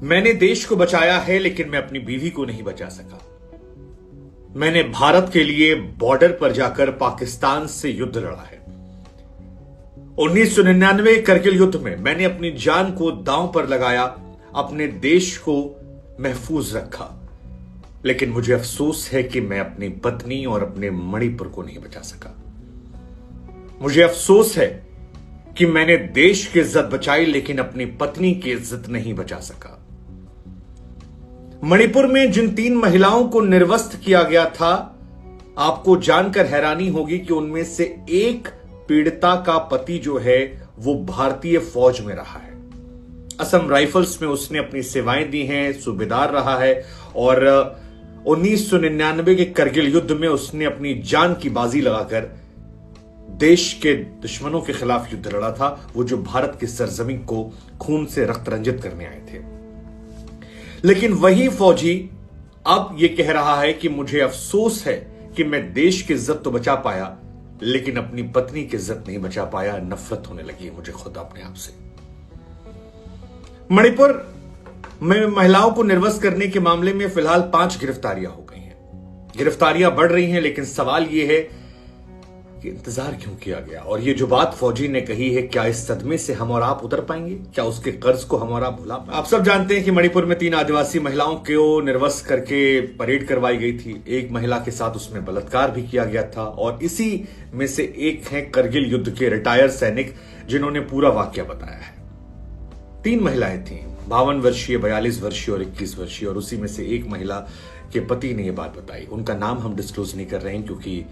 मैंने देश को बचाया है, लेकिन मैं अपनी बीवी को नहीं बचा सका। मैंने भारत के लिए बॉर्डर पर जाकर पाकिस्तान से युद्ध लड़ा है। 1999 करगिल युद्ध में मैंने अपनी जान को दांव पर लगाया, अपने देश को महफूज रखा। लेकिन मुझे अफसोस है कि मैं अपनी पत्नी और अपने मणिपुर को नहीं बचा सका। मुझे अफसोस है कि मैंने देश की इज्जत बचाई, लेकिन अपनी पत्नी की इज्जत नहीं बचा सका। मणिपुर में जिन 3 महिलाओं को निर्वस्त्र किया गया था, आपको जानकर हैरानी होगी कि उनमें से एक पीड़िता का पति जो है वो भारतीय फौज में रहा है। असम राइफल्स में उसने अपनी सेवाएं दी हैं, सूबेदार रहा है और 1999 के करगिल युद्ध में उसने अपनी जान की बाजी लगाकर देश के दुश्मनों के खिलाफ युद्ध लड़ा था, वो जो भारत की सरजमीन को खून से रक्त रंजित करने आए थे। लेकिन वही फौजी अब यह कह रहा है कि मुझे अफसोस है कि मैं देश की इज्जत तो बचा पाया, लेकिन अपनी पत्नी की इज्जत नहीं बचा पाया। नफरत होने लगी है मुझे खुद अपने आप से। मणिपुर में महिलाओं को निर्वस्त्र करने के मामले में फिलहाल 5 गिरफ्तारियां हो गई हैं। गिरफ्तारियां बढ़ रही हैं, लेकिन सवाल यह है कि इंतजार क्यों किया गया। और ये जो बात फौजी ने कही है, क्या इस सदमे से हम और आप उतर पाएंगे? क्या उसके कर्ज को हम और आप भुला पाएंगे? आप सब जानते हैं कि मणिपुर में 3 आदिवासी महिलाओं को निर्वस्त्र करके परेड करवाई गई थी। एक महिला के साथ उसमें बलात्कार भी किया गया था और इसी में से एक है करगिल युद्ध के रिटायर्ड सैनिक, जिन्होंने पूरा वाकया बताया है। 3 महिलाएं थीं, 52 वर्षीय, 42 वर्षीय और 21 वर्षीय, और उसी में से एक महिला के पति ने यह बात बताई। उनका नाम हम डिस्क्लोज नहीं कर रहे हैं क्योंकि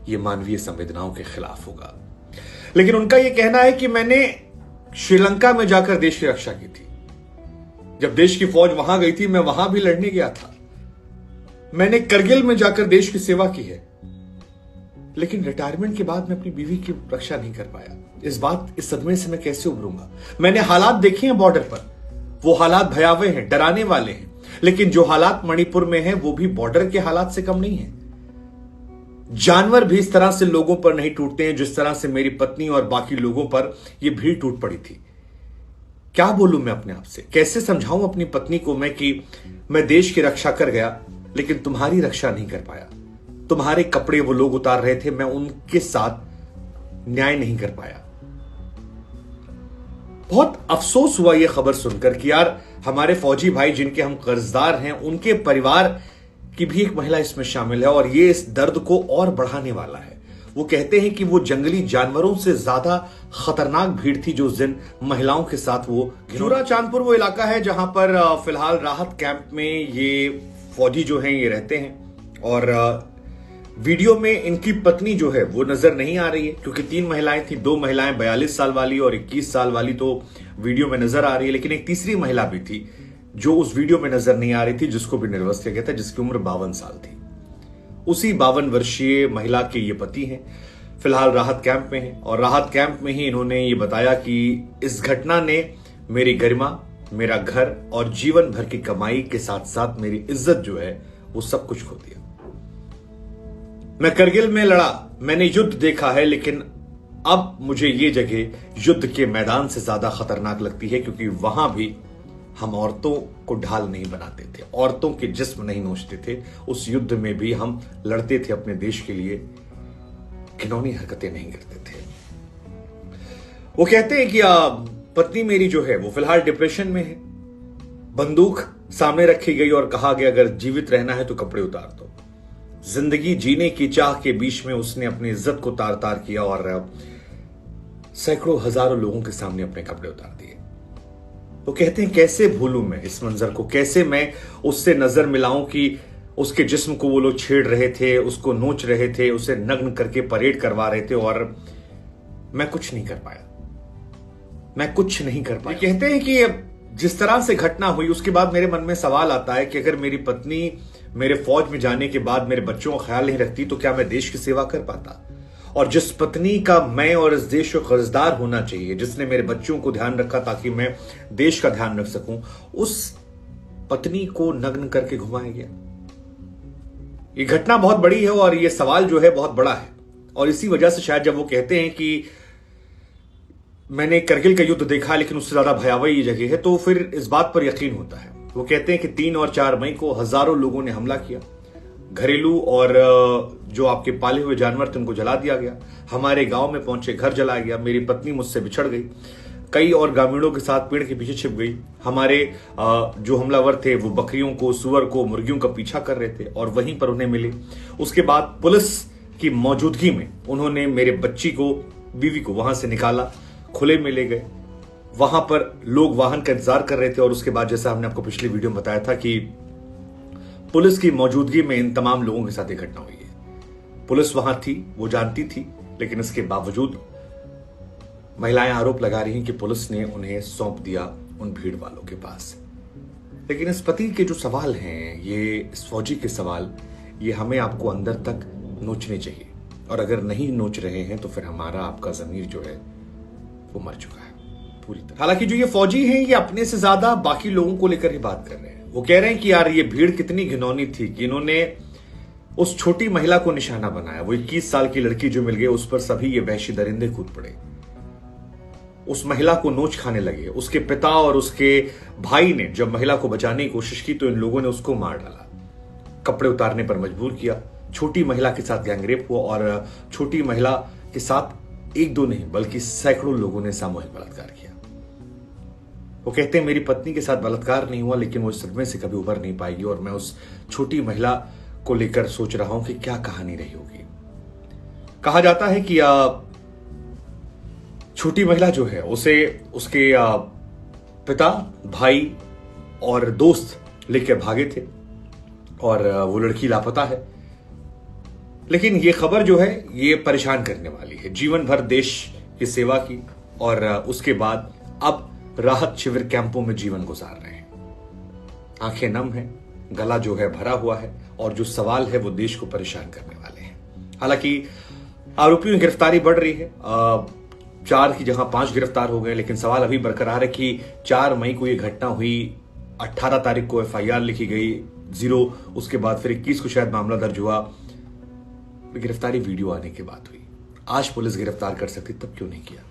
ये मानवीय संवेदनाओं के खिलाफ होगा। लेकिन उनका यह कहना है कि मैंने श्रीलंका में जाकर देश की रक्षा की थी। जब देश की फौज वहां गई थी, मैं वहां भी लड़ने गया था। मैंने करगिल में जाकर देश की सेवा की है, लेकिन रिटायरमेंट के बाद मैं अपनी बीवी की रक्षा नहीं कर पाया। इस सदमे से मैं कैसे उभरूंगा? मैंने हालात देखे हैं बॉर्डर पर, वो हालात भयावह हैं, डराने वाले हैं। लेकिन जो हालात मणिपुर में हैं, वो भी बॉर्डर के हालात से कम नहीं है। जानवर भी इस तरह से लोगों पर नहीं टूटते हैं जिस तरह से मेरी पत्नी और बाकी लोगों पर यह भीड़ टूट पड़ी थी। क्या बोलूं मैं अपने आप से? कैसे समझाऊं अपनी पत्नी को मैं कि मैं देश की रक्षा कर गया, लेकिन तुम्हारी रक्षा नहीं कर पाया। तुम्हारे कपड़े वो लोग उतार रहे थे, मैं उनके साथ न्याय नहीं कर पाया। बहुत अफसोस हुआ यह खबर सुनकर कि यार, हमारे फौजी भाई जिनके हम कर्जदार हैं, उनके परिवार की भी एक महिला इसमें शामिल है और ये इस दर्द को और बढ़ाने वाला है। वो कहते हैं कि वो जंगली जानवरों से ज्यादा खतरनाक भीड़ थी जो उस दिन महिलाओं के साथ वो चूरा चांदपुर वो इलाका है जहां पर फिलहाल राहत कैंप में ये फौजी जो हैं ये रहते हैं। और वीडियो में इनकी पत्नी जो है वो नजर नहीं आ रही है क्योंकि 3 महिलाएं थी। 2 महिलाएं 42 साल वाली और 21 साल वाली तो वीडियो में नजर आ रही है, लेकिन एक तीसरी महिला भी थी जो उस वीडियो में नजर नहीं आ रही थी, जिसको भी निर्वस्त्र किया गया था, जिसकी उम्र 52 साल थी। उसी 52 वर्षीय महिला के ये पति हैं, फिलहाल राहत कैंप में हैं और राहत कैंप में ही इन्होंने ये बताया कि इस घटना ने मेरी गरिमा, मेरा घर और जीवन भर की कमाई के साथ साथ मेरी इज्जत जो है वो सब कुछ खो दिया। मैं करगिल में लड़ा, मैंने युद्ध देखा है, लेकिन अब मुझे ये जगह युद्ध के मैदान से ज्यादा खतरनाक लगती है क्योंकि वहां भी हम औरतों को ढाल नहीं बनाते थे, औरतों के जिस्म नहीं नोचते थे। उस युद्ध में भी हम लड़ते थे अपने देश के लिए, घिनौनी हरकतें नहीं करते थे। वो कहते हैं कि पत्नी मेरी जो है वो फिलहाल डिप्रेशन में है। बंदूक सामने रखी गई और कहा गया अगर जीवित रहना है तो कपड़े उतार दो। जिंदगी जीने की चाह के बीच में उसने अपनी इज्जत को तार तार किया और सैकड़ों हजारों लोगों के सामने अपने कपड़े उतार दिए। वो कहते हैं कैसे भूलूं मैं इस मंजर को, कैसे मैं उससे नजर मिलाऊं कि उसके जिस्म को वो लोग छेड़ रहे थे, उसको नोच रहे थे, उसे नग्न करके परेड करवा रहे थे और मैं कुछ नहीं कर पाया। मैं कुछ नहीं कर पाया। कहते हैं कि जिस तरह से घटना हुई उसके बाद मेरे मन में सवाल आता है कि अगर मेरी पत्नी मेरे फौज में जाने के बाद मेरे बच्चों का ख्याल नहीं रखती तो क्या मैं देश की सेवा कर पाता? और जिस पत्नी का मैं और इस देश को कर्जदार होना चाहिए, जिसने मेरे बच्चों को ध्यान रखा ताकि मैं देश का ध्यान रख सकूं, उस पत्नी को नग्न करके घुमाया गया। ये घटना बहुत बड़ी है और ये सवाल जो है बहुत बड़ा है। और इसी वजह से शायद जब वो कहते हैं कि मैंने करगिल का युद्ध देखा, लेकिन उससे ज्यादा भयावह ये जगह है, तो फिर इस बात पर यकीन होता है। वो कहते हैं कि 3 और 4 मई को हजारों लोगों ने हमला किया। घरेलू और जो आपके पाले हुए जानवर थे उनको जला दिया गया। हमारे गांव में पहुंचे, घर जलाया गया। मेरी पत्नी मुझसे बिछड़ गई। कई और ग्रामीणों के साथ पेड़ के पीछे छिप गई। हमारे जो हमलावर थे वो बकरियों को, सुअर को, मुर्गियों का पीछा कर रहे थे और वहीं पर उन्हें मिले। उसके बाद पुलिस की मौजूदगी में उन्होंने मेरे बच्ची को, बीवी को वहां से निकाला, खुले में ले गए। वहां पर लोग वाहन का इंतजार कर रहे थे और उसके बाद जैसा हमने आपको पिछली वीडियो में बताया था कि पुलिस की मौजूदगी में इन तमाम लोगों के साथ एक घटना हुई है। पुलिस वहां थी, वो जानती थी, लेकिन इसके बावजूद महिलाएं आरोप लगा रही हैं कि पुलिस ने उन्हें सौंप दिया उन भीड़ वालों के पास। लेकिन इस पति के जो सवाल हैं, ये इस फौजी के सवाल, ये हमें आपको अंदर तक नोचने चाहिए। और अगर नहीं नोच रहे हैं तो फिर हमारा आपका जमीर जो है वो मर चुका है पूरी तरह। हालांकि जो ये फौजी हैं, ये अपने से ज्यादा बाकी लोगों को लेकर ही बात कर रहे हैं। वो कह रहे हैं कि यार ये भीड़ कितनी घिनौनी थी कि इन्होंने उस छोटी महिला को निशाना बनाया। वो 21 साल की लड़की जो मिल गई, उस पर सभी ये वहशी दरिंदे कूद पड़े। उस महिला को नोच खाने लगे। उसके पिता और उसके भाई ने जब महिला को बचाने की कोशिश की तो इन लोगों ने उसको मार डाला, कपड़े उतारने पर मजबूर किया। छोटी महिला के साथ गैंगरेप हुआ और छोटी महिला के साथ 1-2 नहीं बल्कि सैकड़ों लोगों ने सामूहिक बलात्कार किया। वो कहते हैं मेरी पत्नी के साथ बलात्कार नहीं हुआ, लेकिन वो इस सदमे से कभी उबर नहीं पाएगी और मैं उस छोटी महिला को लेकर सोच रहा हूं कि क्या कहानी रही होगी। कहा जाता है कि छोटी महिला जो है उसे उसके पिता, भाई और दोस्त लेकर भागे थे और वो लड़की लापता है। लेकिन ये खबर जो है ये परेशान करने वाली है। जीवन भर देश की सेवा की और उसके बाद अब राहत शिविर कैंपों में जीवन गुजार रहे हैं। आंखें नम हैं, गला जो है भरा हुआ है और जो सवाल है वो देश को परेशान करने वाले हैं। हालांकि आरोपियों की गिरफ्तारी बढ़ रही है। 4 की जगह 5 गिरफ्तार हो गए, लेकिन सवाल अभी बरकरार है कि 4 मई को यह घटना हुई, 18 तारीख को FIR लिखी गई 0, उसके बाद फिर 21 को शायद मामला दर्ज हुआ। गिरफ्तारी वीडियो आने के बाद हुई। आज पुलिस गिरफ्तार कर सकती, तब क्यों नहीं किया?